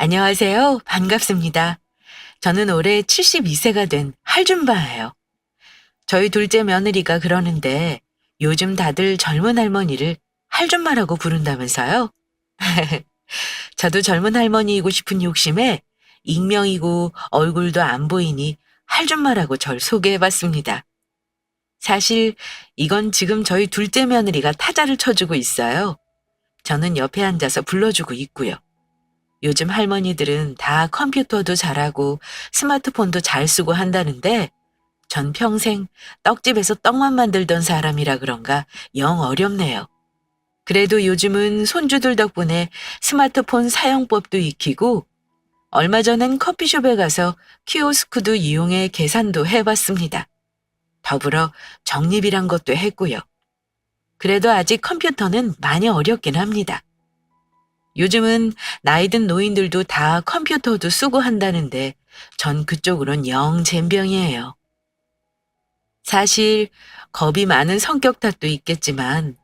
안녕하세요. 반갑습니다. 저는 올해 72세가 된 할줌바예요. 저희 둘째 며느리가 그러는데 요즘 다들 젊은 할머니를 할줌마라고 부른다면서요? 저도 젊은 할머니이고 싶은 욕심에 익명이고 얼굴도 안 보이니 할줌마라고 절 소개해봤습니다. 사실 이건 지금 저희 둘째 며느리가 타자를 쳐주고 있어요. 저는 옆에 앉아서 불러주고 있고요. 요즘 할머니들은 다 컴퓨터도 잘하고 스마트폰도 잘 쓰고 한다는데 전 평생 떡집에서 떡만 만들던 사람이라 그런가 영 어렵네요. 그래도 요즘은 손주들 덕분에 스마트폰 사용법도 익히고 얼마 전엔 커피숍에 가서 키오스크도 이용해 계산도 해봤습니다. 더불어 적립이란 것도 했고요. 그래도 아직 컴퓨터는 많이 어렵긴 합니다. 요즘은 나이 든 노인들도 다 컴퓨터도 쓰고 한다는데 전 그쪽으론 영 젬병이에요. 사실 겁이 많은 성격 탓도 있겠지만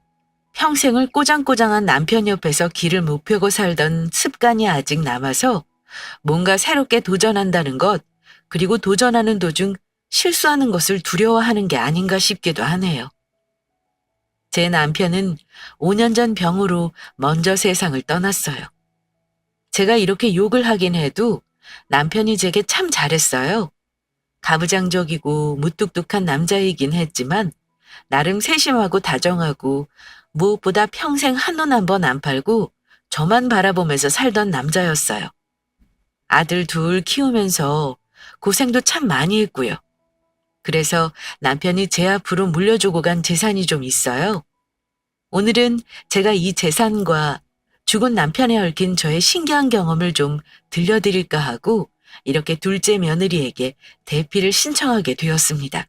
평생을 꼬장꼬장한 남편 옆에서 길을 못 펴고 살던 습관이 아직 남아서 뭔가 새롭게 도전한다는 것, 그리고 도전하는 도중 실수하는 것을 두려워하는 게 아닌가 싶기도 하네요. 제 남편은 5년 전 병으로 먼저 세상을 떠났어요. 제가 이렇게 욕을 하긴 해도 남편이 제게 참 잘했어요. 가부장적이고 무뚝뚝한 남자이긴 했지만 나름 세심하고 다정하고 무엇보다 평생 한눈 한 번 안 팔고 저만 바라보면서 살던 남자였어요. 아들 둘 키우면서 고생도 참 많이 했고요. 그래서 남편이 제 앞으로 물려주고 간 재산이 좀 있어요. 오늘은 제가 이 재산과 죽은 남편에 얽힌 저의 신기한 경험을 좀 들려드릴까 하고 이렇게 둘째 며느리에게 대피를 신청하게 되었습니다.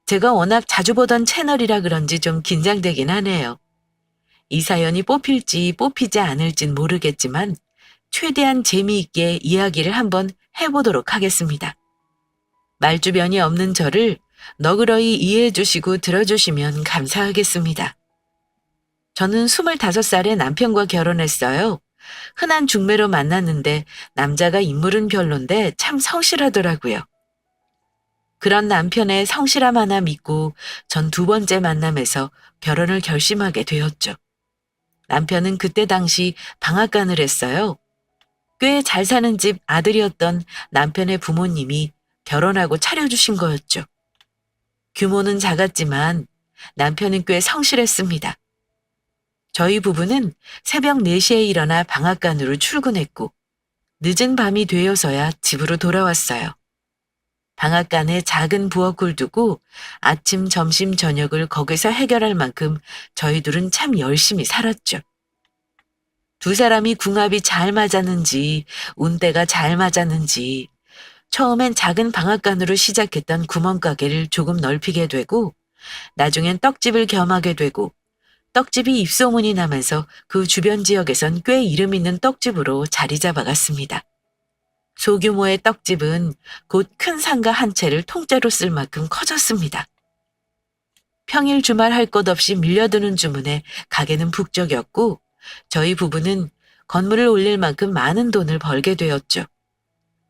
제가 워낙 자주 보던 채널이라 그런지 좀 긴장되긴 하네요. 이 사연이 뽑힐지 뽑히지 않을진 모르겠지만 최대한 재미있게 이야기를 한번 해보도록 하겠습니다. 말주변이 없는 저를 너그러이 이해해 주시고 들어주시면 감사하겠습니다. 저는 25살에 남편과 결혼했어요. 흔한 중매로 만났는데 남자가 인물은 별론데 참 성실하더라고요. 그런 남편의 성실함 하나 믿고 전 두 번째 만남에서 결혼을 결심하게 되었죠. 남편은 그때 당시 방앗간을 했어요. 꽤 잘 사는 집 아들이었던 남편의 부모님이 결혼하고 차려주신 거였죠. 규모는 작았지만 남편은 꽤 성실했습니다. 저희 부부는 새벽 4시에 일어나 방앗간으로 출근했고 늦은 밤이 되어서야 집으로 돌아왔어요. 방앗간에 작은 부엌을 두고 아침, 점심, 저녁을 거기서 해결할 만큼 저희 둘은 참 열심히 살았죠. 두 사람이 궁합이 잘 맞았는지 운대가 잘 맞았는지 처음엔 작은 방앗간으로 시작했던 구멍가게를 조금 넓히게 되고 나중엔 떡집을 겸하게 되고 떡집이 입소문이 나면서 그 주변 지역에선 꽤 이름 있는 떡집으로 자리 잡아갔습니다. 소규모의 떡집은 곧 큰 상가 한 채를 통째로 쓸 만큼 커졌습니다. 평일 주말 할 것 없이 밀려드는 주문에 가게는 북적였고 저희 부부는 건물을 올릴 만큼 많은 돈을 벌게 되었죠.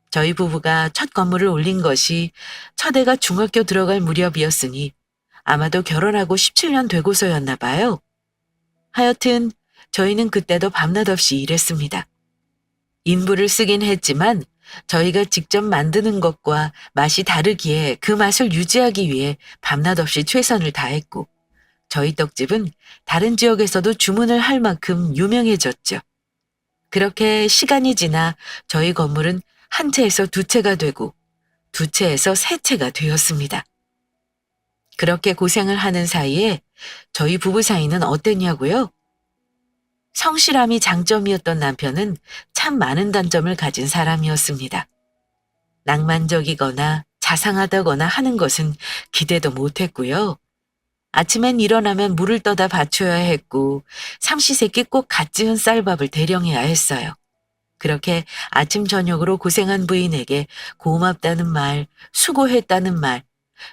저희 부부가 첫 건물을 올린 것이 첫 애가 중학교 들어갈 무렵이었으니 아마도 결혼하고 17년 되고서였나 봐요. 하여튼 저희는 그때도 밤낮 없이 일했습니다. 인부를 쓰긴 했지만 저희가 직접 만드는 것과 맛이 다르기에 그 맛을 유지하기 위해 밤낮 없이 최선을 다했고 저희 떡집은 다른 지역에서도 주문을 할 만큼 유명해졌죠. 그렇게 시간이 지나 저희 건물은 한 채에서 두 채가 되고 두 채에서 세 채가 되었습니다. 그렇게 고생을 하는 사이에 저희 부부 사이는 어땠냐고요? 성실함이 장점이었던 남편은 참 많은 단점을 가진 사람이었습니다. 낭만적이거나 자상하다거나 하는 것은 기대도 못했고요. 아침엔 일어나면 물을 떠다 받쳐야 했고 삼시세끼 꼭 갓 지은 쌀밥을 대령해야 했어요. 그렇게 아침 저녁으로 고생한 부인에게 고맙다는 말, 수고했다는 말,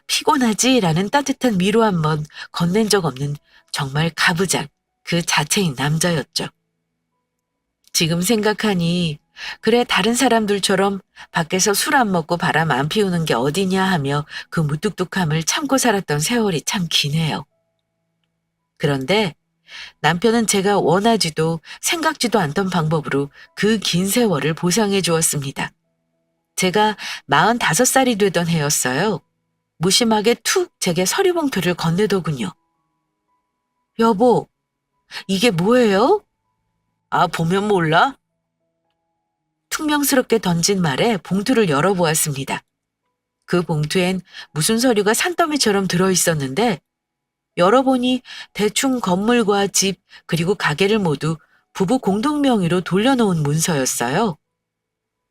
피곤하지라는 따뜻한 위로 한번 건넨 적 없는 정말 가부장 그 자체인 남자였죠. 지금 생각하니 그래 다른 사람들처럼 밖에서 술 안 먹고 바람 안 피우는 게 어디냐 하며 그 무뚝뚝함을 참고 살았던 세월이 참 기네요. 그런데 남편은 제가 원하지도 생각지도 않던 방법으로 그 긴 세월을 보상해 주었습니다. 제가 45살이 되던 해였어요. 무심하게 툭 제게 서리봉투를 건네더군요. 여보, 이게 뭐예요? 아, 보면 몰라? 퉁명스럽게 던진 말에 봉투를 열어보았습니다. 그 봉투엔 무슨 서류가 산더미처럼 들어있었는데 열어보니 대충 건물과 집 그리고 가게를 모두 부부 공동 명의로 돌려놓은 문서였어요.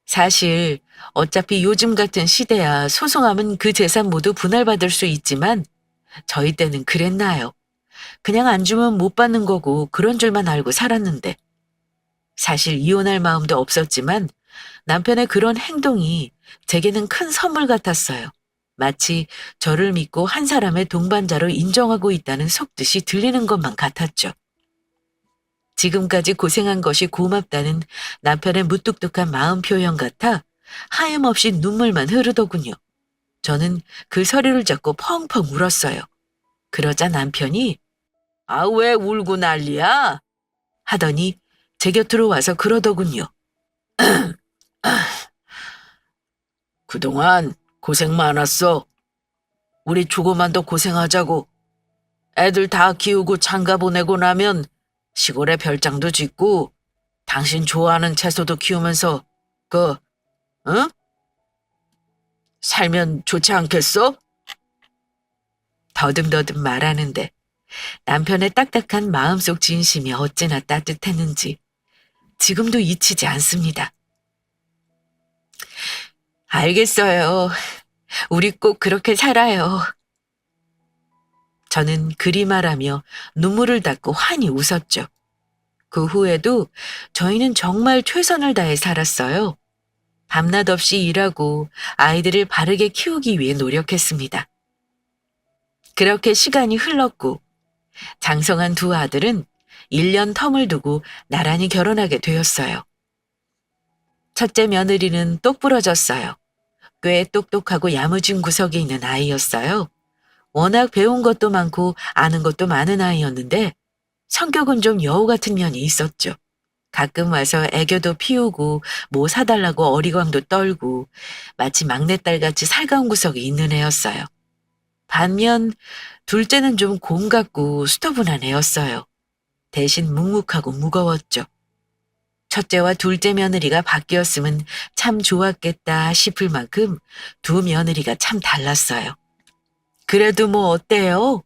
사실 어차피 요즘 같은 시대야 소송하면 그 재산 모두 분할받을 수 있지만 저희 때는 그랬나요? 그냥 안 주면 못 받는 거고 그런 줄만 알고 살았는데 사실 이혼할 마음도 없었지만 남편의 그런 행동이 제게는 큰 선물 같았어요. 마치 저를 믿고 한 사람의 동반자로 인정하고 있다는 속뜻이 들리는 것만 같았죠. 지금까지 고생한 것이 고맙다는 남편의 무뚝뚝한 마음 표현 같아 하염없이 눈물만 흐르더군요. 저는 그 서류를 잡고 펑펑 울었어요. 그러자 남편이 아, 왜 울고 난리야? 하더니 제 곁으로 와서 그러더군요. 그동안 고생 많았어. 우리 조금만 더 고생하자고. 애들 다 키우고 장가 보내고 나면 시골에 별장도 짓고 당신 좋아하는 채소도 키우면서 응? 살면 좋지 않겠어? 더듬더듬 말하는데 남편의 딱딱한 마음속 진심이 어찌나 따뜻했는지 지금도 잊히지 않습니다. 알겠어요. 우리 꼭 그렇게 살아요. 저는 그리 말하며 눈물을 닦고 환히 웃었죠. 그 후에도 저희는 정말 최선을 다해 살았어요. 밤낮 없이 일하고 아이들을 바르게 키우기 위해 노력했습니다. 그렇게 시간이 흘렀고 장성한 두 아들은 1년 텀을 두고 나란히 결혼하게 되었어요. 첫째 며느리는 똑부러졌어요. 꽤 똑똑하고 야무진 구석이 있는 아이였어요. 워낙 배운 것도 많고 아는 것도 많은 아이였는데 성격은 좀 여우 같은 면이 있었죠. 가끔 와서 애교도 피우고 뭐 사달라고 어리광도 떨고 마치 막내딸같이 살가운 구석이 있는 애였어요. 반면 둘째는 좀 곰 같고 수터분한 애였어요. 대신 묵묵하고 무거웠죠. 첫째와 둘째 며느리가 바뀌었으면 참 좋았겠다 싶을 만큼 두 며느리가 참 달랐어요. 그래도 뭐 어때요?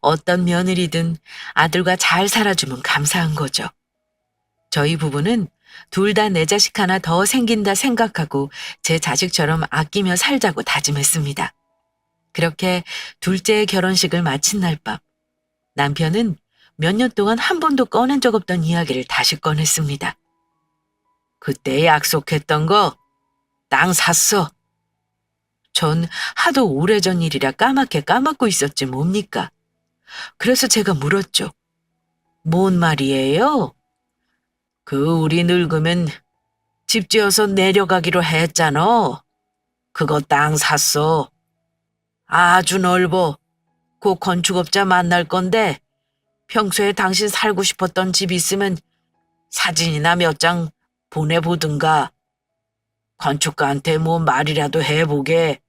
어떤 며느리든 아들과 잘 살아주면 감사한 거죠. 저희 부부는 둘 다 내 자식 하나 더 생긴다 생각하고 제 자식처럼 아끼며 살자고 다짐했습니다. 그렇게 둘째의 결혼식을 마친 날 밤, 남편은 몇 년 동안 한 번도 꺼낸 적 없던 이야기를 다시 꺼냈습니다. 그때 약속했던 거 땅 샀어. 전 하도 오래전 일이라 까맣게 까먹고 있었지 뭡니까? 그래서 제가 물었죠. 뭔 말이에요? 우리 늙으면 집 지어서 내려가기로 했잖아. 그거 땅 샀어. 아주 넓어. 곧 건축업자 만날 건데 평소에 당신 살고 싶었던 집 있으면 사진이나 몇 장 보내보든가. 건축가한테 뭐 말이라도 해보게.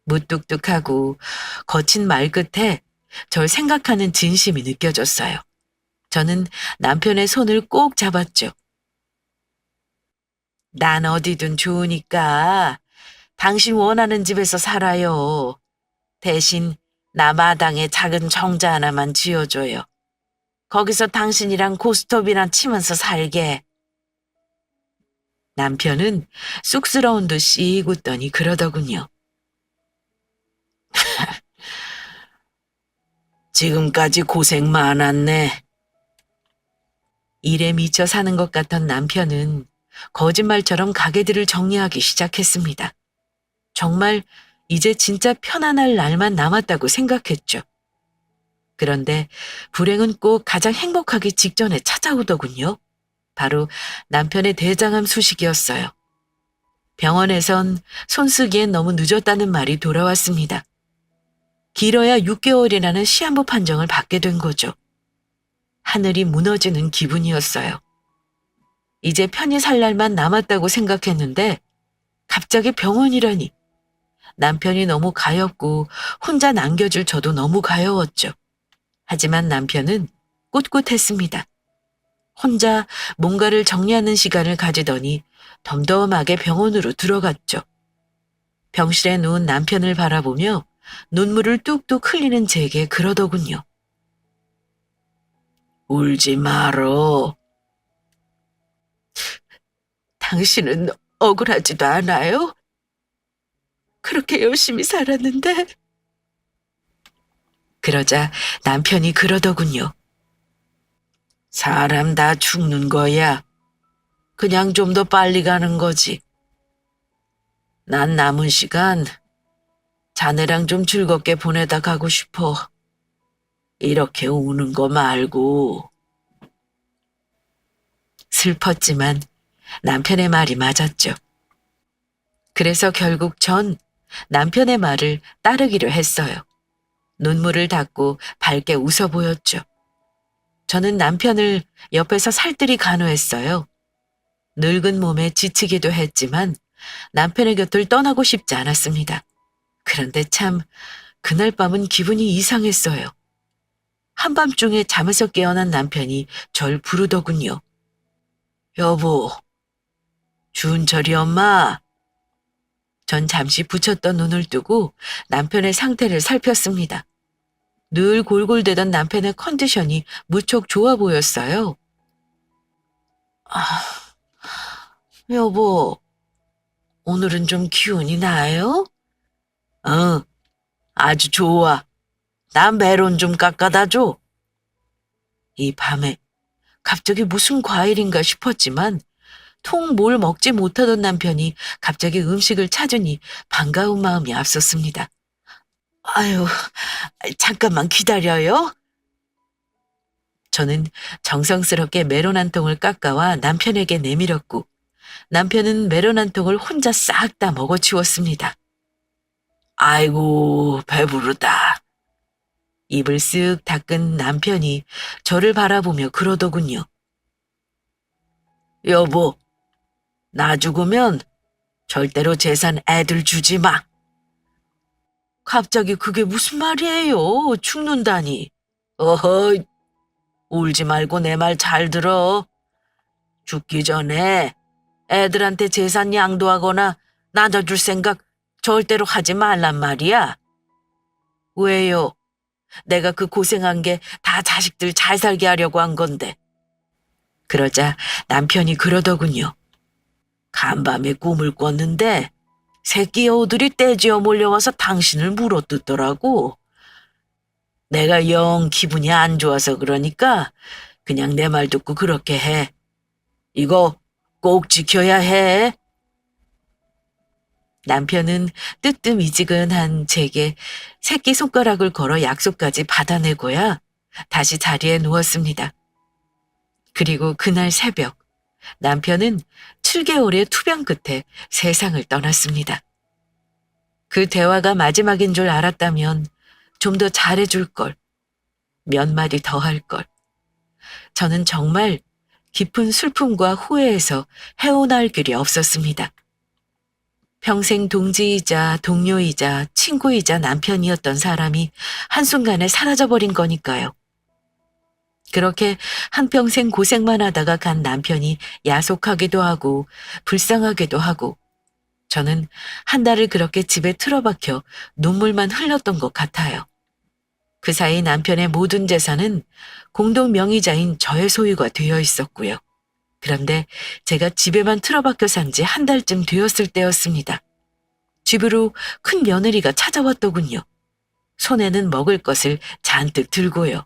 무뚝뚝하고 거친 말 끝에 절 생각하는 진심이 느껴졌어요. 저는 남편의 손을 꼭 잡았죠. 난 어디든 좋으니까 당신 원하는 집에서 살아요. 대신 나 마당에 작은 정자 하나만 지어줘요. 거기서 당신이랑 고스톱이나 치면서 살게. 남편은 쑥스러운 듯이 웃더니 그러더군요. 지금까지 고생 많았네. 일에 미쳐 사는 것 같던 남편은 거짓말처럼 가게들을 정리하기 시작했습니다. 정말 이제 진짜 편안할 날만 남았다고 생각했죠. 그런데 불행은 꼭 가장 행복하기 직전에 찾아오더군요. 바로 남편의 대장암 소식이었어요. 병원에선 손쓰기엔 너무 늦었다는 말이 돌아왔습니다. 길어야 6개월이라는 시한부 판정을 받게 된 거죠. 하늘이 무너지는 기분이었어요. 이제 편히 살 날만 남았다고 생각했는데 갑자기 병원이라니. 남편이 너무 가엾고 혼자 남겨줄 저도 너무 가여웠죠. 하지만 남편은 꿋꿋했습니다. 혼자 뭔가를 정리하는 시간을 가지더니 덤덤하게 병원으로 들어갔죠. 병실에 누운 남편을 바라보며 눈물을 뚝뚝 흘리는 제게 그러더군요. 울지 말어. 당신은 억울하지도 않아요? 그렇게 열심히 살았는데. 그러자 남편이 그러더군요. 사람 다 죽는 거야. 그냥 좀 더 빨리 가는 거지. 난 남은 시간 자네랑 좀 즐겁게 보내다 가고 싶어. 이렇게 우는 거 말고. 슬펐지만 남편의 말이 맞았죠. 그래서 결국 전 남편의 말을 따르기로 했어요. 눈물을 닦고 밝게 웃어 보였죠. 저는 남편을 옆에서 살뜰히 간호했어요. 늙은 몸에 지치기도 했지만 남편의 곁을 떠나고 싶지 않았습니다. 그런데 참 그날 밤은 기분이 이상했어요. 한밤중에 잠에서 깨어난 남편이 절 부르더군요. 여보, 준철이 엄마. 전 잠시 붙였던 눈을 뜨고 남편의 상태를 살폈습니다. 늘 골골대던 남편의 컨디션이 무척 좋아 보였어요. 아, 여보, 오늘은 좀 기운이 나요? 응, 아주 좋아. 나 메론 좀 깎아다 줘. 이 밤에 갑자기 무슨 과일인가 싶었지만 통 뭘 먹지 못하던 남편이 갑자기 음식을 찾으니 반가운 마음이 앞섰습니다. 아유, 잠깐만 기다려요. 저는 정성스럽게 메론 한 통을 깎아와 남편에게 내밀었고 남편은 메론 한 통을 혼자 싹 다 먹어치웠습니다. 아이고, 배부르다. 입을 쓱 닦은 남편이 저를 바라보며 그러더군요. 여보, 나 죽으면 절대로 재산 애들 주지 마. 갑자기 그게 무슨 말이에요? 죽는다니. 어허, 울지 말고 내 말 잘 들어. 죽기 전에 애들한테 재산 양도하거나 나눠줄 생각 절대로 하지 말란 말이야. 왜요? 내가 그 고생한 게 다 자식들 잘 살게 하려고 한 건데. 그러자 남편이 그러더군요. 간밤에 꿈을 꿨는데 새끼 여우들이 떼지어 몰려와서 당신을 물어뜯더라고. 내가 영 기분이 안 좋아서 그러니까 그냥 내 말 듣고 그렇게 해. 이거 꼭 지켜야 해. 남편은 뜨뜻미지근한 제게 새끼손가락을 걸어 약속까지 받아내고야 다시 자리에 누웠습니다. 그리고 그날 새벽 남편은 7개월의 투병 끝에 세상을 떠났습니다. 그 대화가 마지막인 줄 알았다면 좀 더 잘해줄 걸, 몇 마디 더 할 걸. 저는 정말 깊은 슬픔과 후회에서 헤어나올 길이 없었습니다. 평생 동지이자 동료이자 친구이자 남편이었던 사람이 한순간에 사라져버린 거니까요. 그렇게 한평생 고생만 하다가 간 남편이 야속하기도 하고 불쌍하기도 하고 저는 한 달을 그렇게 집에 틀어박혀 눈물만 흘렸던 것 같아요. 그 사이 남편의 모든 재산은 공동 명의자인 저의 소유가 되어 있었고요. 그런데 제가 집에만 틀어박혀 산 지 한 달쯤 되었을 때였습니다. 집으로 큰 며느리가 찾아왔더군요. 손에는 먹을 것을 잔뜩 들고요.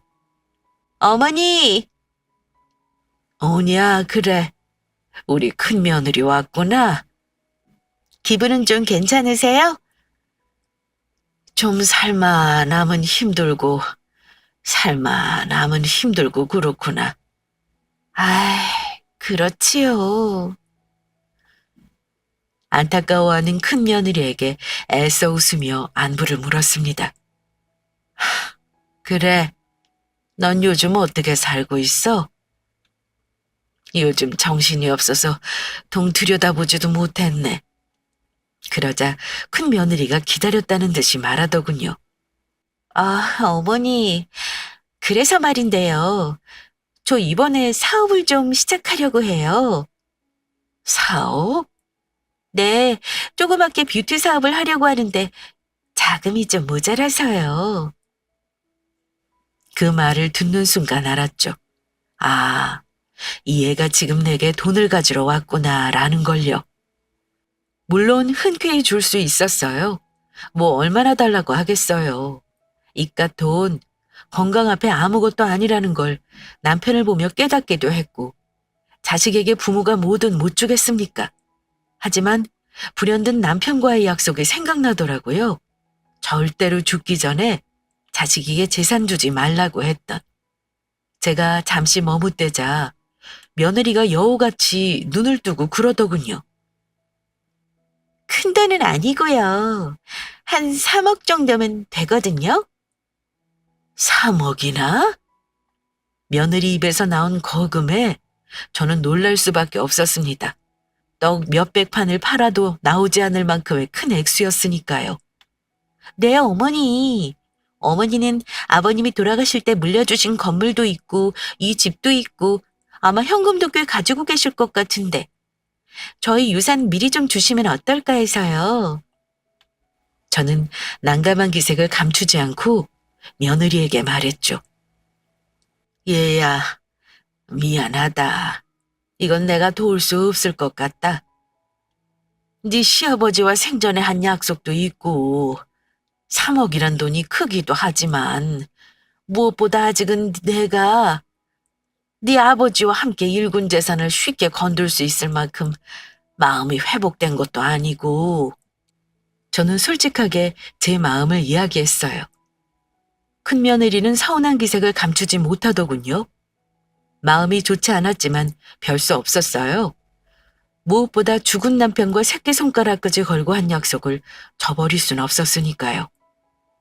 어머니! 오냐, 그래. 우리 큰 며느리 왔구나. 기분은 좀 괜찮으세요? 좀 살만하면 힘들고, 살만하면 힘들고 그렇구나. 아이, 그렇지요. 안타까워하는 큰 며느리에게 애써 웃으며 안부를 물었습니다. 그래, 넌 요즘 어떻게 살고 있어? 요즘 정신이 없어서 동 들여다보지도 못했네. 그러자 큰 며느리가 기다렸다는 듯이 말하더군요. 아, 어머니, 그래서 말인데요. 저 이번에 사업을 좀 시작하려고 해요. 사업? 네, 조그맣게 뷰티 사업을 하려고 하는데 자금이 좀 모자라서요. 그 말을 듣는 순간 알았죠. 아, 이 애가 지금 내게 돈을 가지러 왔구나라는 걸요. 물론 흔쾌히 줄 수 있었어요. 뭐 얼마나 달라고 하겠어요. 이깟 돈, 건강 앞에 아무것도 아니라는 걸 남편을 보며 깨닫기도 했고, 자식에게 부모가 뭐든 못 주겠습니까? 하지만 불현듯 남편과의 약속이 생각나더라고요. 절대로 죽기 전에 자식에게 재산 주지 말라고 했던. 제가 잠시 머뭇대자 며느리가 여우같이 눈을 뜨고 그러더군요. 큰 돈은 아니고요. 한 3억 정도면 되거든요. 3억이나? 며느리 입에서 나온 거금에 저는 놀랄 수밖에 없었습니다. 떡 몇백 판을 팔아도 나오지 않을 만큼의 큰 액수였으니까요. 네, 어머니. 어머니는 아버님이 돌아가실 때 물려주신 건물도 있고 이 집도 있고 아마 현금도 꽤 가지고 계실 것 같은데 저희 유산 미리 좀 주시면 어떨까 해서요. 저는 난감한 기색을 감추지 않고 며느리에게 말했죠. 얘야, 미안하다. 이건 내가 도울 수 없을 것 같다. 네 시아버지와 생전에 한 약속도 있고 3억이란 돈이 크기도 하지만 무엇보다 아직은 내가 네 아버지와 함께 일군 재산을 쉽게 건들 수 있을 만큼 마음이 회복된 것도 아니고 저는 솔직하게 제 마음을 이야기했어요. 큰 며느리는 서운한 기색을 감추지 못하더군요. 마음이 좋지 않았지만 별 수 없었어요. 무엇보다 죽은 남편과 새끼손가락까지 걸고 한 약속을 저버릴 순 없었으니까요.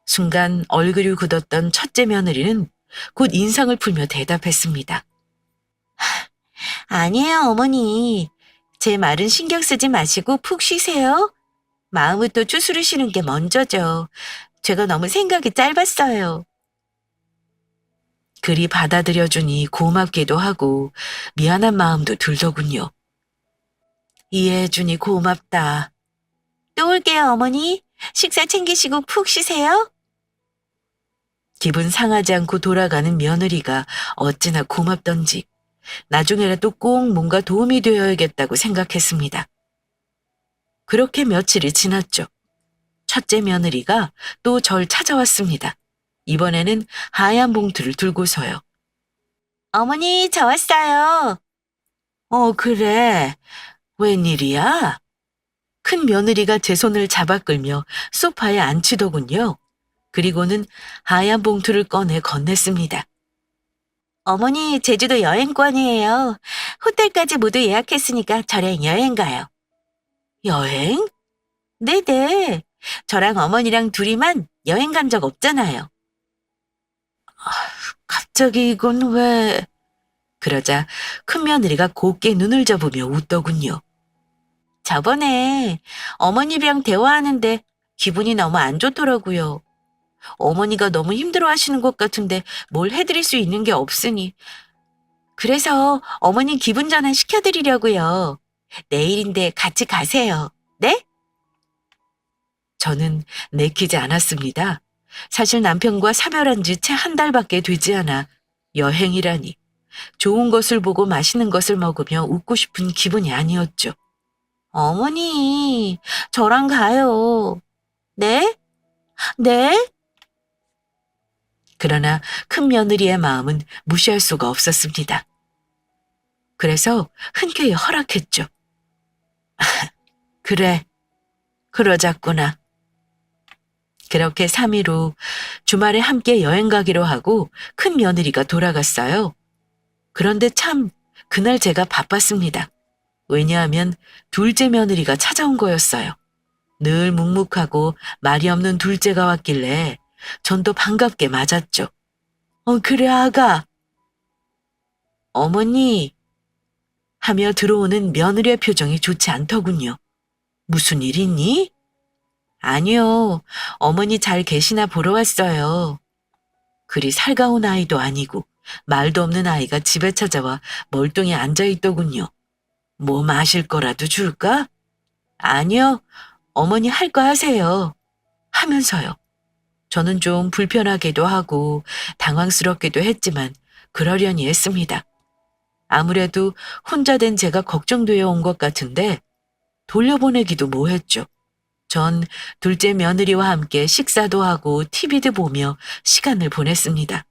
순간 얼굴이 굳었던 첫째 며느리는 곧 인상을 풀며 대답했습니다. 아니에요, 어머니. 제 말은 신경 쓰지 마시고 푹 쉬세요. 마음부터 추스르시는 게 먼저죠. 제가 너무 생각이 짧았어요. 그리 받아들여주니 고맙기도 하고 미안한 마음도 들더군요. 이해해주니 고맙다. 또 올게요, 어머니. 식사 챙기시고 푹 쉬세요. 기분 상하지 않고 돌아가는 며느리가 어찌나 고맙던지 나중에라도 꼭 뭔가 도움이 되어야겠다고 생각했습니다. 그렇게 며칠이 지났죠. 첫째 며느리가 또 절 찾아왔습니다. 이번에는 하얀 봉투를 들고서요. 어머니, 저 왔어요. 그래. 웬일이야? 큰 며느리가 제 손을 잡아 끌며 소파에 앉히더군요. 그리고는 하얀 봉투를 꺼내 건넸습니다. 어머니, 제주도 여행권이에요. 호텔까지 모두 예약했으니까 저랑 여행 가요. 여행? 네네. 저랑 어머니랑 둘이만 여행 간 적 없잖아요. 갑자기 이건 왜... 그러자 큰 며느리가 곱게 눈을 접으며 웃더군요. 저번에 어머니랑 대화하는데 기분이 너무 안 좋더라고요. 어머니가 너무 힘들어 하시는 것 같은데 뭘 해드릴 수 있는 게 없으니. 그래서 어머니 기분 전환 시켜드리려고요. 내일인데 같이 가세요. 네? 저는 내키지 않았습니다. 사실 남편과 사별한 지 채 한 달밖에 되지 않아 여행이라니. 좋은 것을 보고 맛있는 것을 먹으며 웃고 싶은 기분이 아니었죠. 어머니, 저랑 가요. 네? 네? 그러나 큰 며느리의 마음은 무시할 수가 없었습니다. 그래서 흔쾌히 허락했죠. 그래, 그러자꾸나. 그렇게 3일 후 주말에 함께 여행 가기로 하고 큰 며느리가 돌아갔어요. 그런데 참 그날 제가 바빴습니다. 왜냐하면 둘째 며느리가 찾아온 거였어요. 늘 묵묵하고 말이 없는 둘째가 왔길래 전 또 반갑게 맞았죠. 그래 아가. 어머니 하며 들어오는 며느리의 표정이 좋지 않더군요. 무슨 일 있니? 아니요. 어머니 잘 계시나 보러 왔어요. 그리 살가운 아이도 아니고 말도 없는 아이가 집에 찾아와 멀뚱히 앉아있더군요. 뭐 마실 거라도 줄까? 아니요. 어머니 할 거 하세요. 하면서요. 저는 좀 불편하기도 하고 당황스럽기도 했지만 그러려니 했습니다. 아무래도 혼자 된 제가 걱정되어 온 것 같은데 돌려보내기도 뭐했죠. 전 둘째 며느리와 함께 식사도 하고 TV도 보며 시간을 보냈습니다.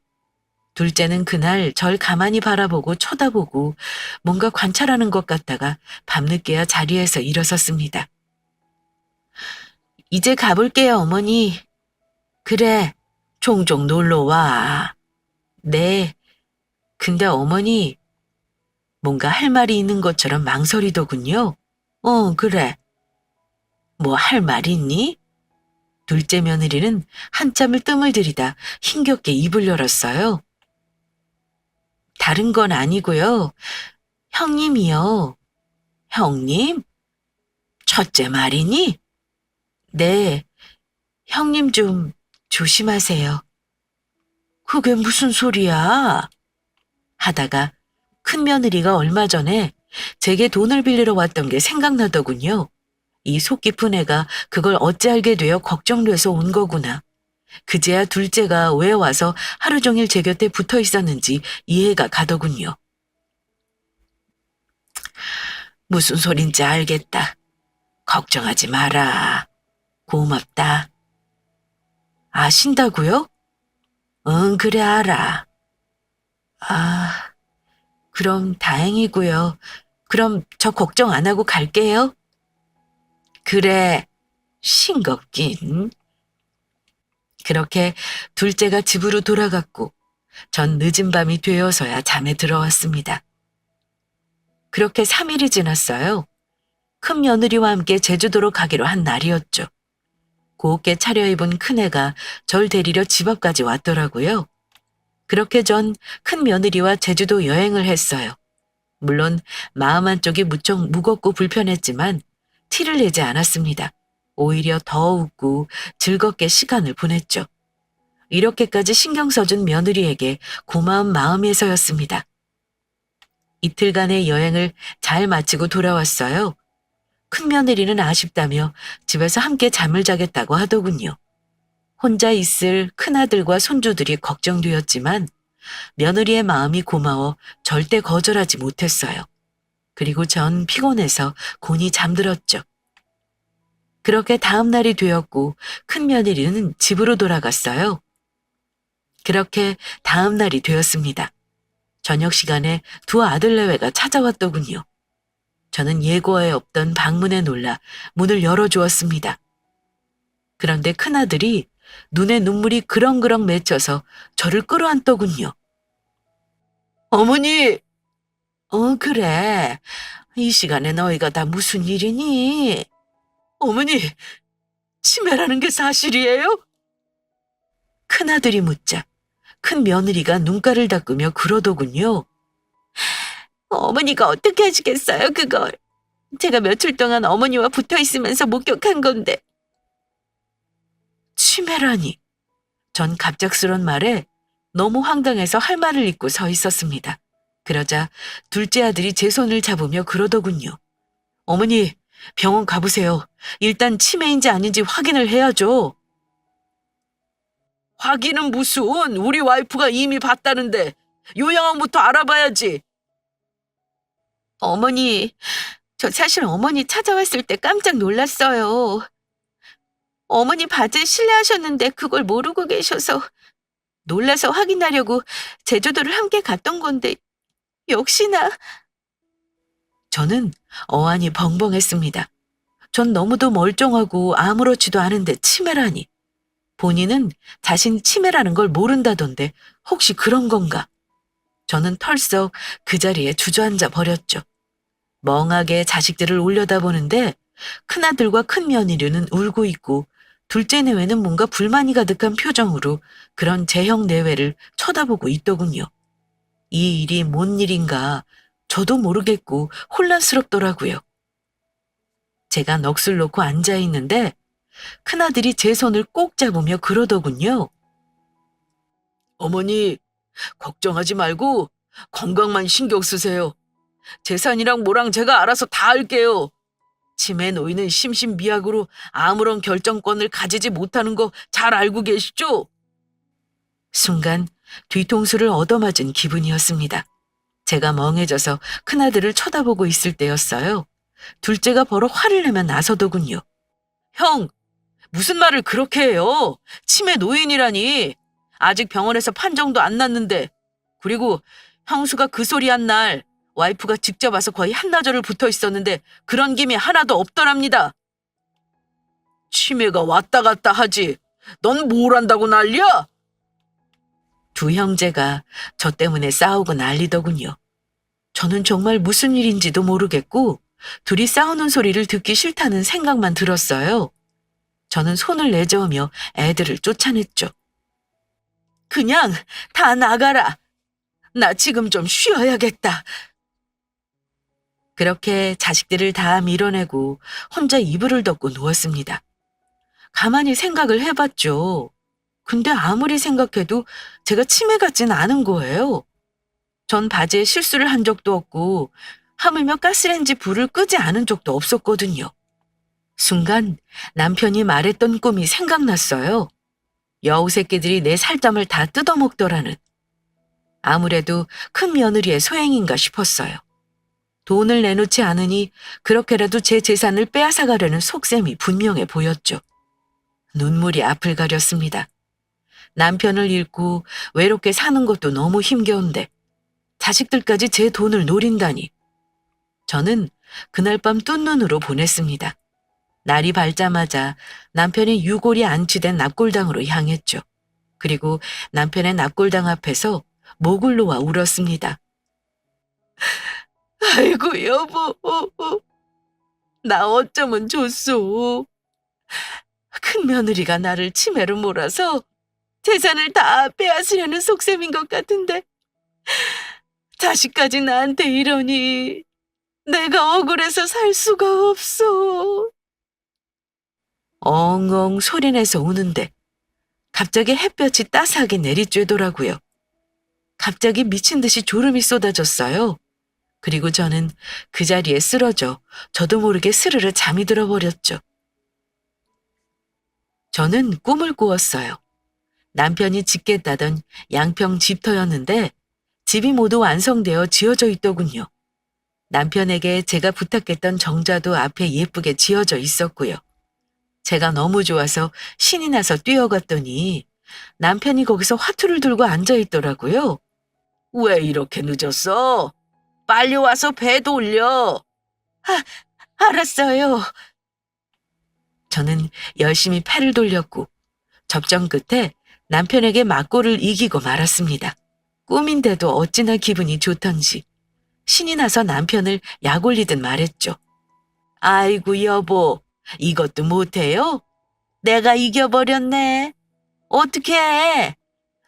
둘째는 그날 절 가만히 바라보고 쳐다보고 뭔가 관찰하는 것 같다가 밤늦게야 자리에서 일어섰습니다. 이제 가볼게요, 어머니. 그래, 종종 놀러 와. 네, 근데 어머니 뭔가 할 말이 있는 것처럼 망설이더군요. 그래. 뭐 할 말 있니? 둘째 며느리는 한참을 뜸을 들이다 힘겹게 입을 열었어요. 다른 건 아니고요. 형님이요. 형님? 첫째 말이니? 네, 형님 좀 조심하세요. 그게 무슨 소리야? 하다가 큰 며느리가 얼마 전에 제게 돈을 빌리러 왔던 게 생각나더군요. 이 속 깊은 애가 그걸 어찌 알게 되어 걱정돼서 온 거구나. 그제야 둘째가 왜 와서 하루 종일 제 곁에 붙어 있었는지 이해가 가더군요. 무슨 소린지 알겠다. 걱정하지 마라. 고맙다. 아신다고요? 응, 그래 알아. 아, 그럼 다행이고요. 그럼 저 걱정 안 하고 갈게요. 그래, 싱겁긴. 그렇게 둘째가 집으로 돌아갔고 전 늦은 밤이 되어서야 잠에 들어왔습니다. 그렇게 3일이 지났어요. 큰 며느리와 함께 제주도로 가기로 한 날이었죠. 곱게 차려입은 큰애가 절 데리러 집 앞까지 왔더라고요. 그렇게 전 큰 며느리와 제주도 여행을 했어요. 물론 마음 한쪽이 무척 무겁고 불편했지만 티를 내지 않았습니다. 오히려 더 웃고 즐겁게 시간을 보냈죠. 이렇게까지 신경 써준 며느리에게 고마운 마음에서였습니다. 이틀간의 여행을 잘 마치고 돌아왔어요. 큰 며느리는 아쉽다며 집에서 함께 잠을 자겠다고 하더군요. 혼자 있을 큰아들과 손주들이 걱정되었지만 며느리의 마음이 고마워 절대 거절하지 못했어요. 그리고 전 피곤해서 곤히 잠들었죠. 그렇게 다음 날이 되었고 큰 며느리는 집으로 돌아갔어요. 그렇게 다음 날이 되었습니다. 저녁 시간에 두 아들내외가 찾아왔더군요. 저는 예고에 없던 방문에 놀라 문을 열어주었습니다. 그런데 큰아들이 눈에 눈물이 그렁그렁 맺혀서 저를 끌어안더군요. 어머니! 그래. 이 시간에 너희가 다 무슨 일이니? 어머니, 치매라는 게 사실이에요? 큰아들이 묻자 큰 며느리가 눈가를 닦으며 그러더군요. 어머니가 어떻게 하시겠어요, 그걸. 제가 며칠 동안 어머니와 붙어 있으면서 목격한 건데. 치매라니. 전 갑작스런 말에 너무 황당해서 할 말을 잊고 서 있었습니다. 그러자 둘째 아들이 제 손을 잡으며 그러더군요. 어머니, 병원 가보세요. 일단 치매인지 아닌지 확인을 해야죠. 확인은 무슨, 우리 와이프가 이미 봤다는데 요양원부터 알아봐야지. 어머니, 저 사실 어머니 찾아왔을 때 깜짝 놀랐어요. 어머니 바지에 실례하셨는데 그걸 모르고 계셔서 놀라서 확인하려고 제주도를 함께 갔던 건데 역시나. 저는 어안이 벙벙했습니다. 전 너무도 멀쩡하고 아무렇지도 않은데 치매라니. 본인은 자신 치매라는 걸 모른다던데 혹시 그런 건가? 저는 털썩 그 자리에 주저앉아 버렸죠. 멍하게 자식들을 올려다보는데 큰아들과 큰며느리는 울고 있고 둘째 내외는 뭔가 불만이 가득한 표정으로 그런 제형 내외를 쳐다보고 있더군요. 이 일이 뭔 일인가 저도 모르겠고 혼란스럽더라고요. 제가 넋을 놓고 앉아 있는데 큰아들이 제 손을 꼭 잡으며 그러더군요. 어머니, 걱정하지 말고 건강만 신경 쓰세요. 재산이랑 뭐랑 제가 알아서 다 할게요. 치매 노인은 심신미약으로 아무런 결정권을 가지지 못하는 거 잘 알고 계시죠? 순간 뒤통수를 얻어맞은 기분이었습니다. 제가 멍해져서 큰아들을 쳐다보고 있을 때였어요. 둘째가 버럭 화를 내며 나서더군요. 형, 무슨 말을 그렇게 해요? 치매 노인이라니. 아직 병원에서 판정도 안 났는데. 그리고 형수가 그 소리 한 날 와이프가 직접 와서 거의 한나절을 붙어 있었는데 그런 김이 하나도 없더랍니다. 치매가 왔다 갔다 하지. 넌 뭘 한다고 난리야? 두 형제가 저 때문에 싸우고 난리더군요. 저는 정말 무슨 일인지도 모르겠고 둘이 싸우는 소리를 듣기 싫다는 생각만 들었어요. 저는 손을 내저으며 애들을 쫓아냈죠. 그냥 다 나가라. 나 지금 좀 쉬어야겠다. 그렇게 자식들을 다 밀어내고 혼자 이불을 덮고 누웠습니다. 가만히 생각을 해봤죠. 근데 아무리 생각해도 제가 치매 같진 않은 거예요. 전 바지에 실수를 한 적도 없고 하물며 가스레인지 불을 끄지 않은 적도 없었거든요. 순간 남편이 말했던 꿈이 생각났어요. 여우 새끼들이 내 살점을 다 뜯어먹더라는. 아무래도 큰 며느리의 소행인가 싶었어요. 돈을 내놓지 않으니 그렇게라도 제 재산을 빼앗아가려는 속셈이 분명해 보였죠. 눈물이 앞을 가렸습니다. 남편을 잃고 외롭게 사는 것도 너무 힘겨운데 자식들까지 제 돈을 노린다니. 저는 그날 밤 뜬 눈으로 보냈습니다. 날이 밝자마자 남편의 유골이 안치된 납골당으로 향했죠. 그리고 남편의 납골당 앞에서 목을 놓아 울었습니다. 아이고 여보, 나 어쩌면 좋소. 큰 며느리가 나를 치매로 몰아서 재산을 다 빼앗으려는 속셈인 것 같은데 자식까지 나한테 이러니 내가 억울해서 살 수가 없어. 엉엉 소리내서 우는데 갑자기 햇볕이 따스하게 내리쬐더라고요. 갑자기 미친 듯이 졸음이 쏟아졌어요. 그리고 저는 그 자리에 쓰러져 저도 모르게 스르르 잠이 들어버렸죠. 저는 꿈을 꾸었어요. 남편이 짓겠다던 양평 집터였는데 집이 모두 완성되어 지어져 있더군요. 남편에게 제가 부탁했던 정자도 앞에 예쁘게 지어져 있었고요. 제가 너무 좋아서 신이 나서 뛰어갔더니 남편이 거기서 화투를 들고 앉아 있더라고요. 왜 이렇게 늦었어? 빨리 와서 배 돌려. 알았어요. 저는 열심히 패를 돌렸고 접전 끝에 남편에게 맞고를 이기고 말았습니다. 꿈인데도 어찌나 기분이 좋던지 신이 나서 남편을 약 올리듯 말했죠. 아이고 여보, 이것도 못해요? 내가 이겨버렸네. 어떡해.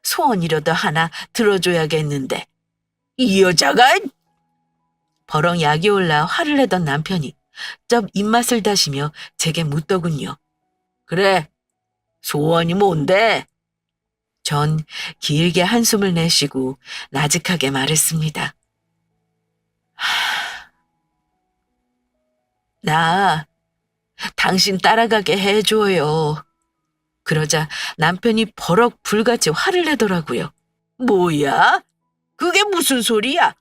소원이라도 하나 들어줘야겠는데. 이 여자가! 버럭 약이 올라 화를 내던 남편이 쩝 입맛을 다시며 제게 묻더군요. 그래, 소원이 뭔데? 전 길게 한숨을 내쉬고 나직하게 말했습니다. 나 당신 따라가게 해줘요. 그러자 남편이 버럭 불같이 화를 내더라고요. 뭐야? 그게 무슨 소리야?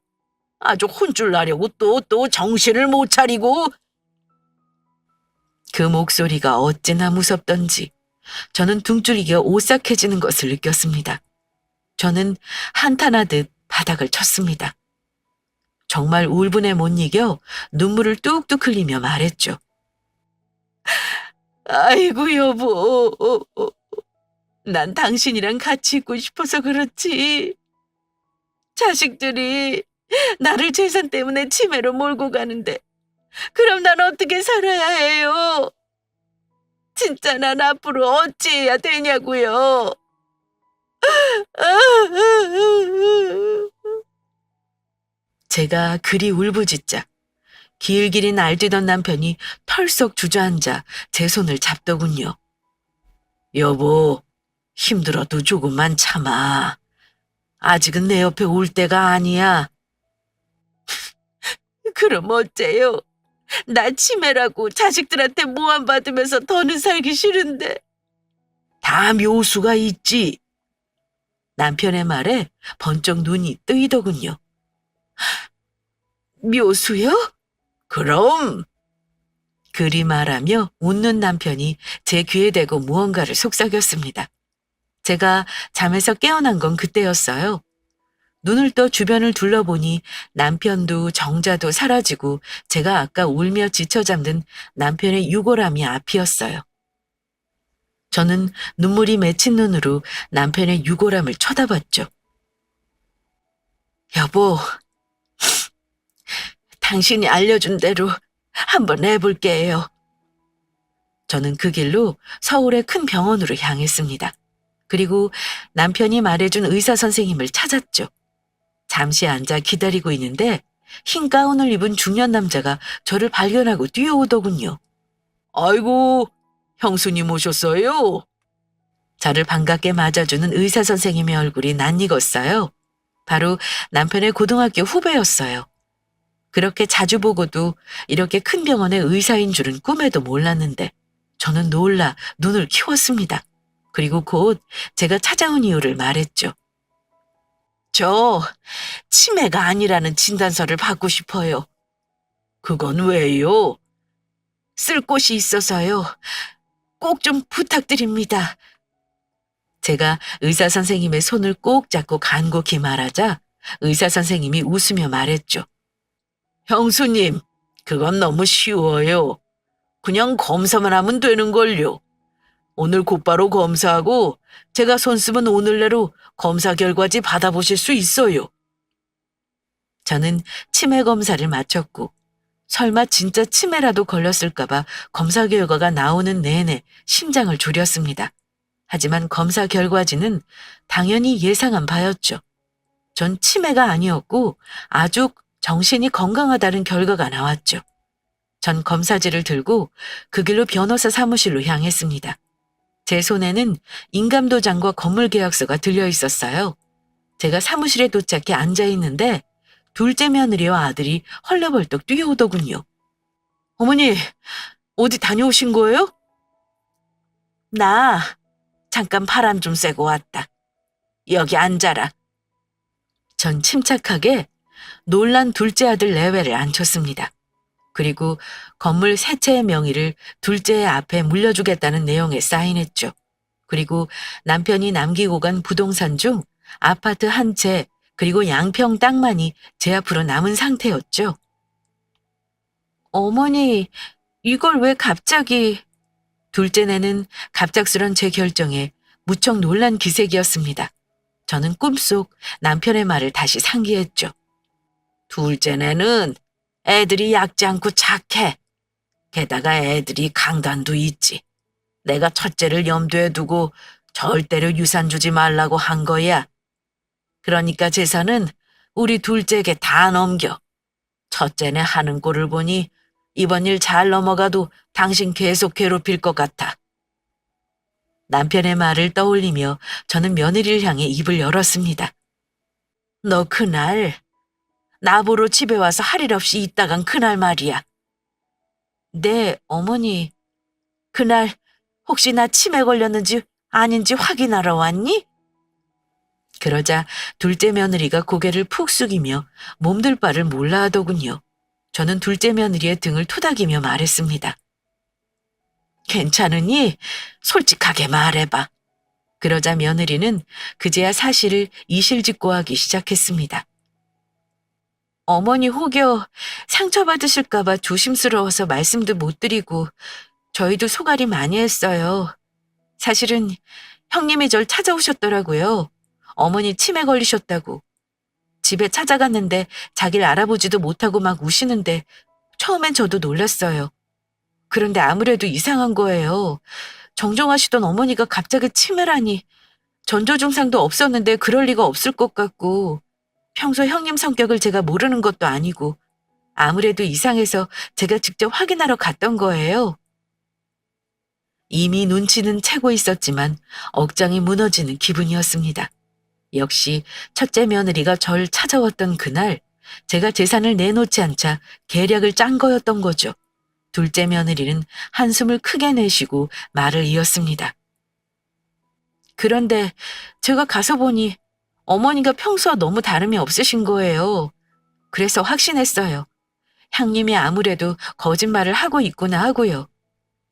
아주 혼쭐 나려고 또 정신을 못 차리고. 그 목소리가 어찌나 무섭던지 저는 등줄이겨 오싹해지는 것을 느꼈습니다. 저는 한탄하듯 바닥을 쳤습니다. 정말 울분에 못 이겨 눈물을 뚝뚝 흘리며 말했죠. 아이고 여보, 난 당신이랑 같이 있고 싶어서 그렇지. 자식들이 나를 재산 때문에 치매로 몰고 가는데 그럼 난 어떻게 살아야 해요? 진짜 난 앞으로 어찌해야 되냐고요. 제가 그리 울부짖자 길길이 날뛰던 남편이 털썩 주저앉아 제 손을 잡더군요. 여보, 힘들어도 조금만 참아. 아직은 내 옆에 올 때가 아니야. 그럼 어째요? 나 치매라고 자식들한테 모함 받으면서 더는 살기 싫은데. 다 묘수가 있지. 남편의 말에 번쩍 눈이 뜨이더군요. 묘수요? 그럼. 그리 말하며 웃는 남편이 제 귀에 대고 무언가를 속삭였습니다. 제가 잠에서 깨어난 건 그때였어요. 눈을 떠 주변을 둘러보니 남편도 정자도 사라지고 제가 아까 울며 지쳐 잠든 남편의 유골함이 앞이었어요. 저는 눈물이 맺힌 눈으로 남편의 유골함을 쳐다봤죠. 여보, 당신이 알려준 대로 한번 해볼게요. 저는 그 길로 서울의 큰 병원으로 향했습니다. 그리고 남편이 말해준 의사 선생님을 찾았죠. 잠시 앉아 기다리고 있는데 흰 가운을 입은 중년 남자가 저를 발견하고 뛰어오더군요. 아이고, 형수님 오셨어요? 저를 반갑게 맞아주는 의사 선생님의 얼굴이 낯익었어요. 바로 남편의 고등학교 후배였어요. 그렇게 자주 보고도 이렇게 큰 병원의 의사인 줄은 꿈에도 몰랐는데 저는 놀라 눈을 키웠습니다. 그리고 곧 제가 찾아온 이유를 말했죠. 저 치매가 아니라는 진단서를 받고 싶어요. 그건 왜요? 쓸 곳이 있어서요. 꼭 좀 부탁드립니다. 제가 의사 선생님의 손을 꼭 잡고 간곡히 말하자 의사 선생님이 웃으며 말했죠. 형수님, 그건 너무 쉬워요. 그냥 검사만 하면 되는걸요. 오늘 곧바로 검사하고 제가 손 쓰면 오늘 내로 검사 결과지 받아보실 수 있어요. 저는 치매 검사를 마쳤고 설마 진짜 치매라도 걸렸을까봐 검사 결과가 나오는 내내 심장을 졸였습니다. 하지만 검사 결과지는 당연히 예상한 바였죠. 전 치매가 아니었고 아주 정신이 건강하다는 결과가 나왔죠. 전 검사지를 들고 그 길로 변호사 사무실로 향했습니다. 제 손에는 인감도장과 건물계약서가 들려 있었어요. 제가 사무실에 도착해 앉아 있는데 둘째 며느리와 아들이 헐레벌떡 뛰어오더군요. 어머니, 어디 다녀오신 거예요? 나 잠깐 바람 좀 쐬고 왔다. 여기 앉아라. 전 침착하게 놀란 둘째 아들 내외를 앉혔습니다. 그리고 건물 세 채의 명의를 둘째의 앞에 물려주겠다는 내용에 사인했죠. 그리고 남편이 남기고 간 부동산 중 아파트 한 채 그리고 양평 땅만이 제 앞으로 남은 상태였죠. 어머니, 이걸 왜 갑자기... 둘째네는 갑작스런 제 결정에 무척 놀란 기색이었습니다. 저는 꿈속 남편의 말을 다시 상기했죠. 둘째네는 애들이 얕지 않고 착해. 게다가 애들이 강단도 있지. 내가 첫째를 염두에 두고 절대로 유산 주지 말라고 한 거야. 그러니까 재산은 우리 둘째에게 다 넘겨. 첫째네 하는 꼴을 보니 이번 일 잘 넘어가도 당신 계속 괴롭힐 것 같아. 남편의 말을 떠올리며 저는 며느리를 향해 입을 열었습니다. 너 그날 나보러 집에 와서 할 일 없이 있다간 그날 말이야. 네, 어머니. 그날 혹시 나 치매 걸렸는지 아닌지 확인하러 왔니? 그러자 둘째 며느리가 고개를 푹 숙이며 몸둘 바를 몰라 하더군요. 저는 둘째 며느리의 등을 토닥이며 말했습니다. 괜찮으니 솔직하게 말해봐. 그러자 며느리는 그제야 사실을 이실직고하기 시작했습니다. 어머니 혹여 상처받으실까봐 조심스러워서 말씀도 못 드리고 저희도 소갈이 많이 했어요. 사실은 형님이 절 찾아오셨더라고요. 어머니 치매 걸리셨다고. 집에 찾아갔는데 자기를 알아보지도 못하고 막 우시는데 처음엔 저도 놀랐어요. 그런데 아무래도 이상한 거예요. 정정하시던 어머니가 갑자기 치매라니 전조 증상도 없었는데 그럴 리가 없을 것 같고 평소 형님 성격을 제가 모르는 것도 아니고 아무래도 이상해서 제가 직접 확인하러 갔던 거예요. 이미 눈치는 채고 있었지만 억장이 무너지는 기분이었습니다. 역시 첫째 며느리가 절 찾아왔던 그날 제가 재산을 내놓지 않자 계략을 짠 거였던 거죠. 둘째 며느리는 한숨을 크게 내쉬고 말을 이었습니다. 그런데 제가 가서 보니 어머니가 평소와 너무 다름이 없으신 거예요. 그래서 확신했어요. 형님이 아무래도 거짓말을 하고 있구나 하고요.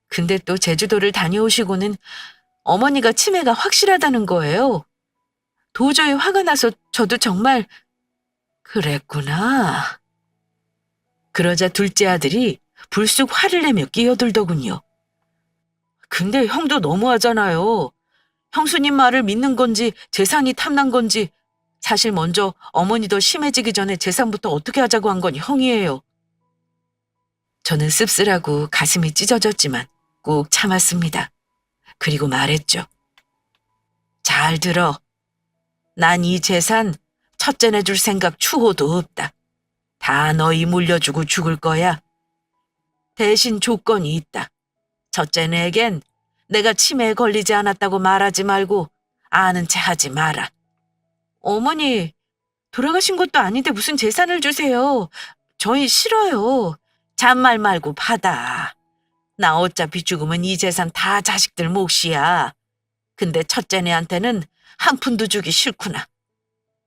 근데 또 제주도를 다녀오시고는 어머니가 치매가 확실하다는 거예요. 도저히 화가 나서 저도 정말 그랬구나. 그러자 둘째 아들이 불쑥 화를 내며 끼어들더군요. 근데 형도 너무하잖아요. 형수님 말을 믿는 건지 재산이 탐난 건지 사실 먼저 어머니 더 심해지기 전에 재산부터 어떻게 하자고 한 건 형이에요. 저는 씁쓸하고 가슴이 찢어졌지만 꾹 참았습니다. 그리고 말했죠. 잘 들어. 난 이 재산 첫째네 줄 생각 추호도 없다. 다 너희 물려주고 죽을 거야. 대신 조건이 있다. 첫째네에겐 내가 치매에 걸리지 않았다고 말하지 말고 아는 체 하지 마라. 어머니, 돌아가신 것도 아닌데 무슨 재산을 주세요. 저희 싫어요. 잔말 말고 받아. 나 어차피 죽으면 이 재산 다 자식들 몫이야. 근데 첫째네한테는 한 푼도 주기 싫구나.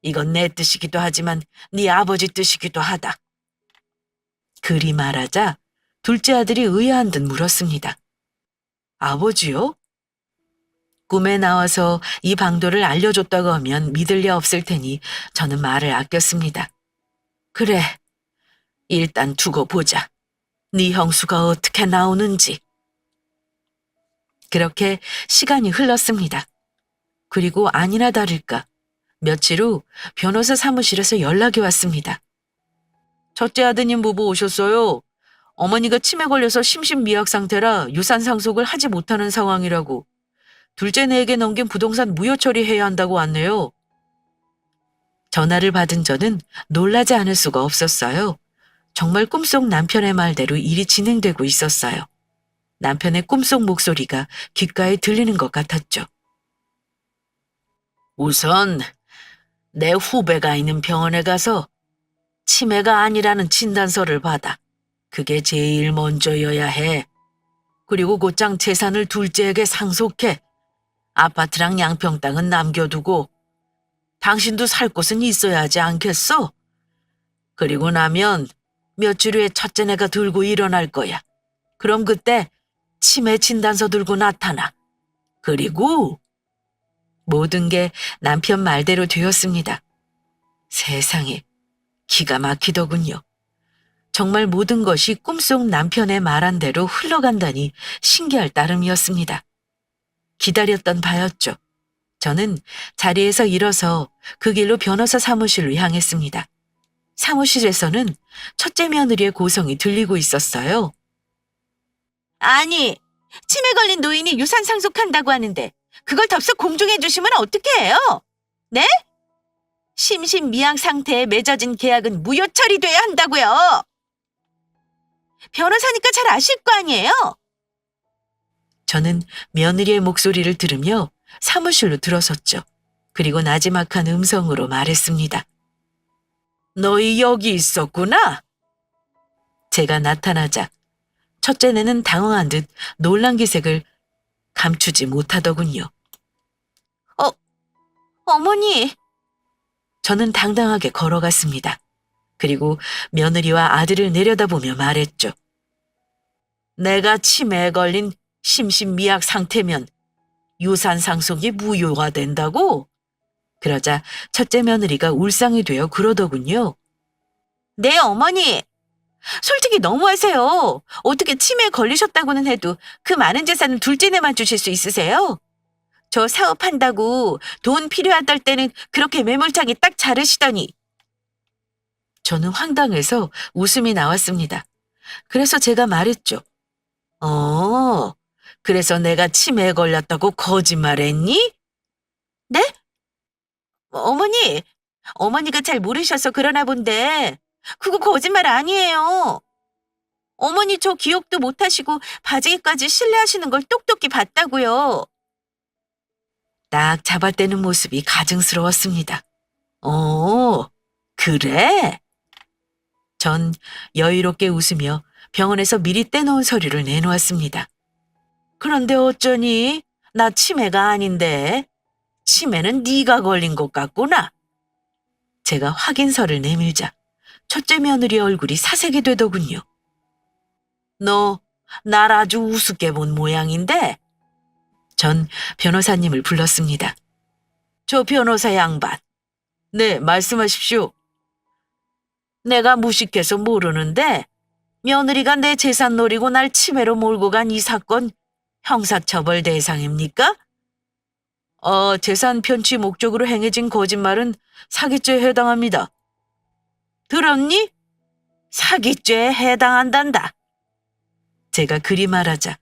이건 내 뜻이기도 하지만 네 아버지 뜻이기도 하다. 그리 말하자 둘째 아들이 의아한 듯 물었습니다. 아버지요? 꿈에 나와서 이 방도를 알려줬다고 하면 믿을 리 없을 테니 저는 말을 아꼈습니다. 그래, 일단 두고 보자. 네 형수가 어떻게 나오는지. 그렇게 시간이 흘렀습니다. 그리고 아니나 다를까 며칠 후 변호사 사무실에서 연락이 왔습니다. 첫째 아드님 부부 오셨어요. 어머니가 치매 걸려서 심신미약 상태라 유산 상속을 하지 못하는 상황이라고. 둘째네에게 넘긴 부동산 무효 처리해야 한다고 왔네요. 전화를 받은 저는 놀라지 않을 수가 없었어요. 정말 꿈속 남편의 말대로 일이 진행되고 있었어요. 남편의 꿈속 목소리가 귓가에 들리는 것 같았죠. 우선 내 후배가 있는 병원에 가서 치매가 아니라는 진단서를 받아. 그게 제일 먼저여야 해. 그리고 곧장 재산을 둘째에게 상속해. 아파트랑 양평 땅은 남겨두고 당신도 살 곳은 있어야 하지 않겠어? 그리고 나면 며칠 후에 첫째네가 들고 일어날 거야. 그럼 그때 치매 진단서 들고 나타나. 그리고 모든 게 남편 말대로 되었습니다. 세상에 기가 막히더군요. 정말 모든 것이 꿈속 남편의 말한 대로 흘러간다니 신기할 따름이었습니다. 기다렸던 바였죠. 저는 자리에서 일어서 그 길로 변호사 사무실로 향했습니다. 사무실에서는 첫째 며느리의 고성이 들리고 있었어요. 아니, 치매 걸린 노인이 유산 상속한다고 하는데 그걸 덥석 공중해 주시면 어떡해요? 네? 심신미약 상태에 맺어진 계약은 무효 처리돼야 한다고요. 변호사니까 잘 아실 거 아니에요? 저는 며느리의 목소리를 들으며 사무실로 들어섰죠. 그리고 나지막한 음성으로 말했습니다. 너희 여기 있었구나? 제가 나타나자 첫째네는 당황한 듯 놀란 기색을 감추지 못하더군요. 어머니! 저는 당당하게 걸어갔습니다. 그리고 며느리와 아들을 내려다보며 말했죠. 내가 치매에 걸린 심신미약 상태면 유산 상속이 무효가 된다고? 그러자 첫째 며느리가 울상이 되어 그러더군요. 네, 어머니. 솔직히 너무하세요. 어떻게 치매에 걸리셨다고는 해도 그 많은 재산을 둘째네만 주실 수 있으세요? 저 사업한다고 돈 필요하다 때는 그렇게 매몰차게 딱 자르시더니. 저는 황당해서 웃음이 나왔습니다. 그래서 제가 말했죠. 어, 그래서 내가 치매에 걸렸다고 거짓말했니? 네? 어머니, 어머니가 잘 모르셔서 그러나 본데 그거 거짓말 아니에요. 어머니 저 기억도 못하시고 바지기까지 실례하시는 걸 똑똑히 봤다고요. 딱 잡아떼는 모습이 가증스러웠습니다. 어, 그래? 전 여유롭게 웃으며 병원에서 미리 떼놓은 서류를 내놓았습니다. 그런데 어쩌니? 나 치매가 아닌데. 치매는 네가 걸린 것 같구나. 제가 확인서를 내밀자 첫째 며느리 얼굴이 사색이 되더군요. 너 날 아주 우습게 본 모양인데? 전 변호사님을 불렀습니다. 저 변호사 양반. 네, 말씀하십시오. 내가 무식해서 모르는데 며느리가 내 재산 노리고 날 치매로 몰고 간 이 사건 형사처벌 대상입니까? 재산 편취 목적으로 행해진 거짓말은 사기죄에 해당합니다. 들었니? 사기죄에 해당한단다. 제가 그리 말하자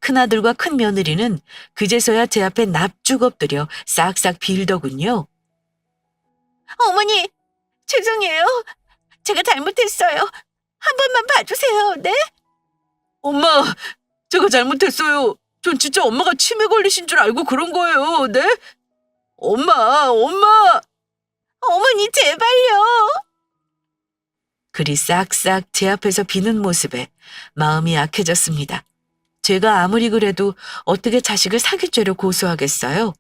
큰아들과 큰며느리는 그제서야 제 앞에 납죽 엎드려 싹싹 빌더군요. 어머니, 죄송해요. 제가 잘못했어요. 한 번만 봐주세요, 네? 엄마, 제가 잘못했어요. 전 진짜 엄마가 치매 걸리신 줄 알고 그런 거예요, 네? 엄마! 어머니, 제발요! 그리 싹싹 제 앞에서 비는 모습에 마음이 약해졌습니다. 제가 아무리 그래도 어떻게 자식을 사기죄로 고소하겠어요?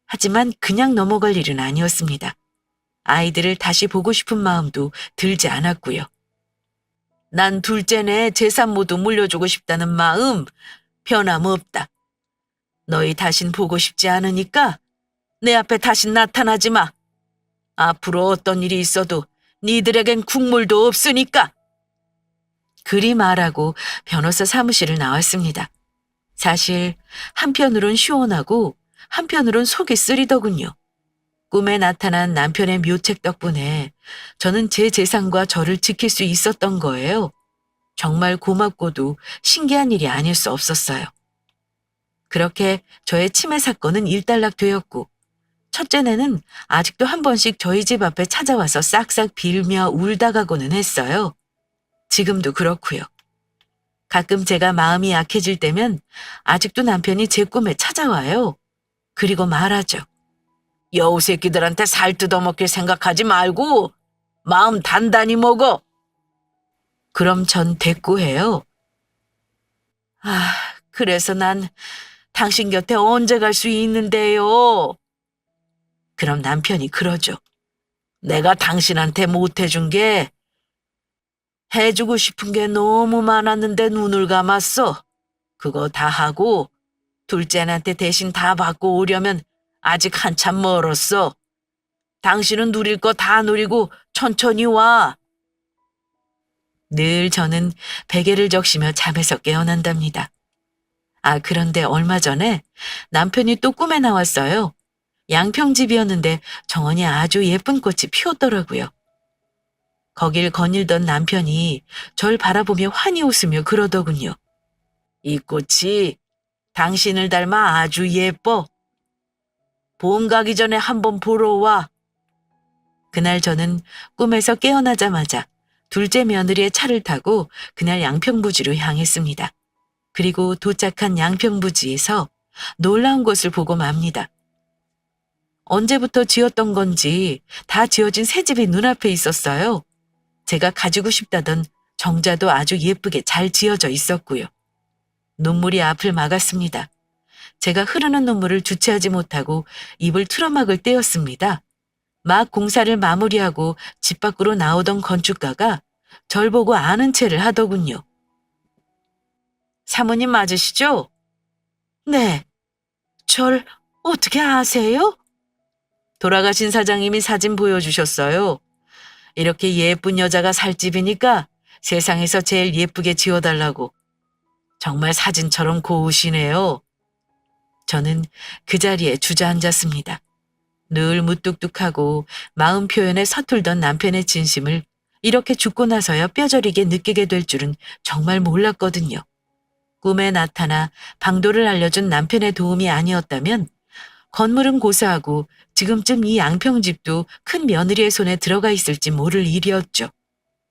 하지만 그냥 넘어갈 일은 아니었습니다. 아이들을 다시 보고 싶은 마음도 들지 않았고요. 난 둘째네 재산 모두 물려주고 싶다는 마음 변함없다. 너희 다신 보고 싶지 않으니까 내 앞에 다신 나타나지 마. 앞으로 어떤 일이 있어도 니들에겐 국물도 없으니까. 그리 말하고 변호사 사무실을 나왔습니다. 사실 한편으론 시원하고 한편으론 속이 쓰리더군요. 꿈에 나타난 남편의 묘책 덕분에 저는 제 재산과 저를 지킬 수 있었던 거예요. 정말 고맙고도 신기한 일이 아닐 수 없었어요. 그렇게 저의 치매 사건은 일단락되었고 첫째네는 아직도 한 번씩 저희 집 앞에 찾아와서 싹싹 빌며 울다 가고는 했어요. 지금도 그렇고요. 가끔 제가 마음이 약해질 때면 아직도 남편이 제 꿈에 찾아와요. 그리고 말하죠. 여우 새끼들한테 살 뜯어먹길 생각하지 말고 마음 단단히 먹어. 그럼 전 대꾸해요. 그래서 난 당신 곁에 언제 갈 수 있는데요? 그럼 남편이 그러죠. 내가 당신한테 못해준 게 해주고 싶은 게 너무 많았는데 눈을 감았어. 그거 다 하고 둘째한테 대신 다 받고 오려면 아직 한참 멀었어. 당신은 누릴 거 다 누리고 천천히 와. 늘 저는 베개를 적시며 잠에서 깨어난답니다. 그런데 얼마 전에 남편이 또 꿈에 나왔어요. 양평집이었는데 정원이 아주 예쁜 꽃이 피었더라고요. 거길 거닐던 남편이 절 바라보며 환히 웃으며 그러더군요. 이 꽃이 당신을 닮아 아주 예뻐. 봄 가기 전에 한번 보러 와. 그날 저는 꿈에서 깨어나자마자 둘째 며느리의 차를 타고 그날 양평부지로 향했습니다. 그리고 도착한 양평부지에서 놀라운 것을 보고 맙니다. 언제부터 지었던 건지 다 지어진 새 집이 눈앞에 있었어요. 제가 가지고 싶다던 정자도 아주 예쁘게 잘 지어져 있었고요. 눈물이 앞을 막았습니다. 제가 흐르는 눈물을 주체하지 못하고 입을 틀어막을 때였습니다. 막 공사를 마무리하고 집 밖으로 나오던 건축가가 절 보고 아는 체를 하더군요. 사모님 맞으시죠? 네. 절 어떻게 아세요? 돌아가신 사장님이 사진 보여주셨어요. 이렇게 예쁜 여자가 살 집이니까 세상에서 제일 예쁘게 지어달라고. 정말 사진처럼 고우시네요. 저는 그 자리에 주저앉았습니다. 늘 무뚝뚝하고 마음 표현에 서툴던 남편의 진심을 이렇게 죽고 나서야 뼈저리게 느끼게 될 줄은 정말 몰랐거든요. 꿈에 나타나 방도를 알려준 남편의 도움이 아니었다면 건물은 고사하고 지금쯤 이 양평집도 큰 며느리의 손에 들어가 있을지 모를 일이었죠.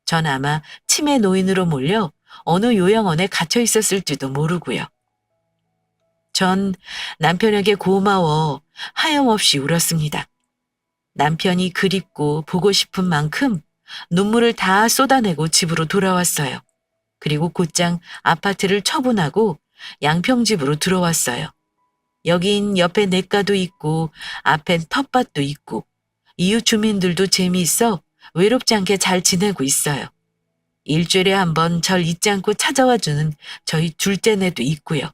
전 아마 치매 노인으로 몰려 어느 요양원에 갇혀 있었을지도 모르고요. 전 남편에게 고마워 하염없이 울었습니다. 남편이 그립고 보고 싶은 만큼 눈물을 다 쏟아내고 집으로 돌아왔어요. 그리고 곧장 아파트를 처분하고 양평집으로 들어왔어요. 여긴 옆에 냇가도 있고 앞엔 텃밭도 있고 이웃 주민들도 재미있어 외롭지 않게 잘 지내고 있어요. 일주일에 한 번 절 잊지 않고 찾아와 주는 저희 둘째네도 있고요.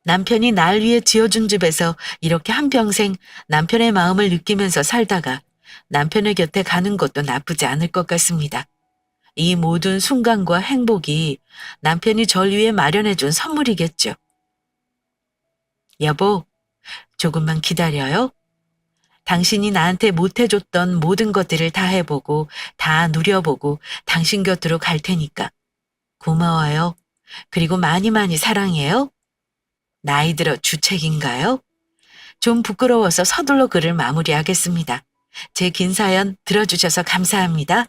남편이 날 위해 지어준 집에서 이렇게 한평생 남편의 마음을 느끼면서 살다가 남편의 곁에 가는 것도 나쁘지 않을 것 같습니다. 이 모든 순간과 행복이 남편이 절 위해 마련해준 선물이겠죠. 여보, 조금만 기다려요. 당신이 나한테 못해줬던 모든 것들을 다 해보고 다 누려보고 당신 곁으로 갈 테니까. 고마워요. 그리고 많이 많이 사랑해요. 나이 들어 주책인가요? 좀 부끄러워서 서둘러 글을 마무리하겠습니다. 제 긴 사연 들어주셔서 감사합니다.